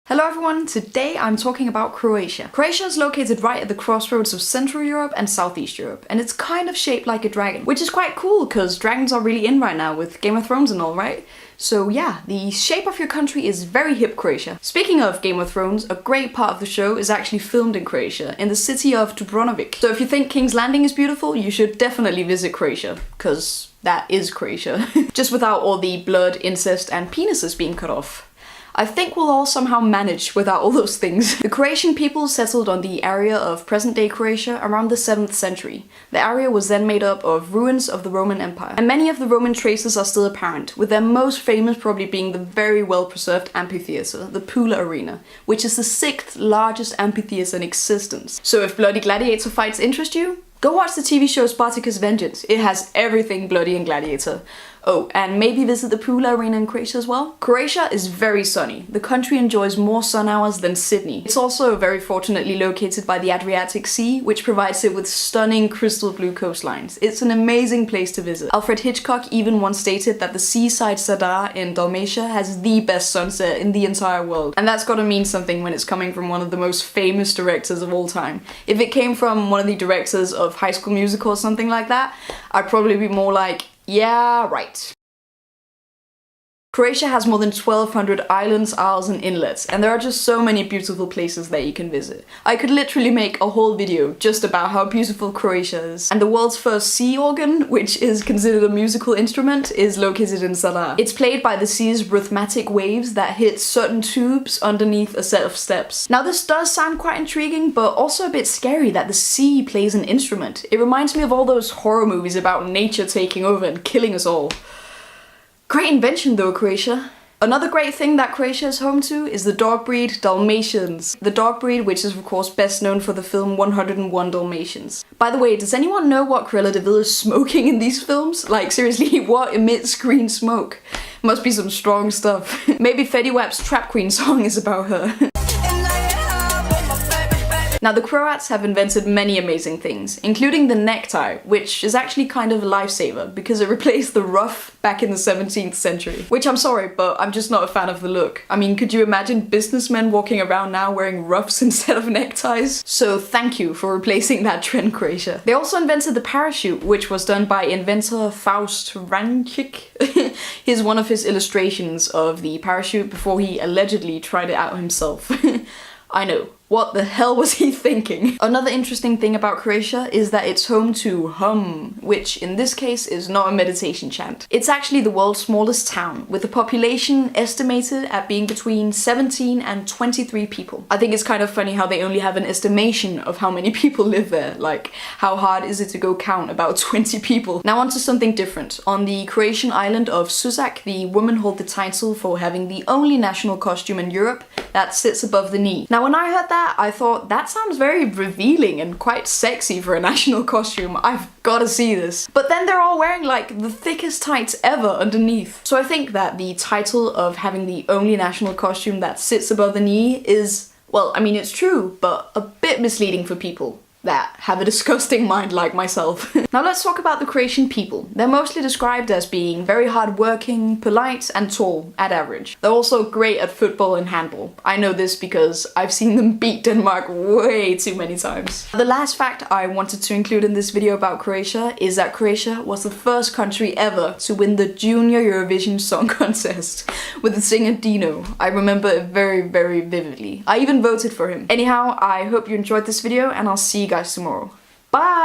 Hello everyone, today I'm talking about Croatia. Croatia is located right at the crossroads of Central Europe and Southeast Europe, and it's kind of shaped like a dragon, which is quite cool because dragons are really in right now with Game of Thrones and all, right? So yeah, the shape of your country is very hip Croatia. Speaking of Game of Thrones, a great part of the show is actually filmed in Croatia, in the city of Dubrovnik. So if you think King's Landing is beautiful, you should definitely visit Croatia, because that is Croatia. Just without all the blood, incest and penises being cut off. I think we'll all somehow manage without all those things. The Croatian people settled on the area of present-day Croatia around the 7th century. The area was then made up of ruins of the Roman Empire, and many of the Roman traces are still apparent, with their most famous probably being the very well-preserved amphitheatre, the Pula Arena, which is the 6th largest amphitheatre in existence. So if bloody gladiator fights interest you, go watch the TV show Spartacus Vengeance. It has everything bloody and gladiator. Oh, and maybe visit the Pula Arena in Croatia as well. Croatia is very sunny. The country enjoys more sun hours than Sydney. It's also very fortunately located by the Adriatic Sea, which provides it with stunning crystal blue coastlines. It's an amazing place to visit. Alfred Hitchcock even once stated that the seaside Zadar in Dalmatia has the best sunset in the entire world. And that's gotta mean something when it's coming from one of the most famous directors of all time. If it came from one of the directors of High School Musical or something like that, I'd probably be more like, yeah, right. Croatia has more than 1,200 islands, isles and inlets, and there are just so many beautiful places that you can visit. I could literally make a whole video just about how beautiful Croatia is. And the world's first sea organ, which is considered a musical instrument, is located in Zadar. It's played by the sea's rhythmic waves that hit certain tubes underneath a set of steps. Now this does sound quite intriguing, but also a bit scary that the sea plays an instrument. It reminds me of all those horror movies about nature taking over and killing us all. Great invention though, Croatia. Another great thing that Croatia is home to is the dog breed Dalmatians. The dog breed which is of course best known for the film 101 Dalmatians. By the way, does anyone know what Cruella de Vil is smoking in these films? Like seriously, what emits green smoke? Must be some strong stuff. Maybe Fetty Wap's Trap Queen song is about her. Now the Croats have invented many amazing things, including the necktie, which is actually kind of a lifesaver because it replaced the ruff back in the 17th century. Which I'm sorry, but I'm just not a fan of the look. I mean, could you imagine businessmen walking around now wearing ruffs instead of neckties? So thank you for replacing that trend, Croatia. They also invented the parachute, which was done by inventor Faust Rancic. Here's one of his illustrations of the parachute before he allegedly tried it out himself. I know. What the hell was he thinking? Another interesting thing about Croatia is that it's home to hum, which in this case is not a meditation chant. It's actually the world's smallest town, with a population estimated at being between 17 and 23 people. I think it's kind of funny how they only have an estimation of how many people live there. Like, how hard is it to go count about 20 people? Now onto something different. On the Croatian island of Susak, the women hold the title for having the only national costume in Europe that sits above the knee. Now when I heard that, I thought, that sounds very revealing and quite sexy for a national costume. I've gotta see this. But then they're all wearing like the thickest tights ever underneath. So I think that the title of having the only national costume that sits above the knee is, well, I mean it's true, but a bit misleading for people that have a disgusting mind like myself. Now let's talk about the Croatian people. They're mostly described as being very hardworking, polite and tall at average. They're also great at football and handball. I know this because I've seen them beat Denmark way too many times. The last fact I wanted to include in this video about Croatia is that Croatia was the first country ever to win the Junior Eurovision Song Contest with the singer Dino. I remember it very, very vividly. I even voted for him. Anyhow, I hope you enjoyed this video and I'll see you guys tomorrow. Bye!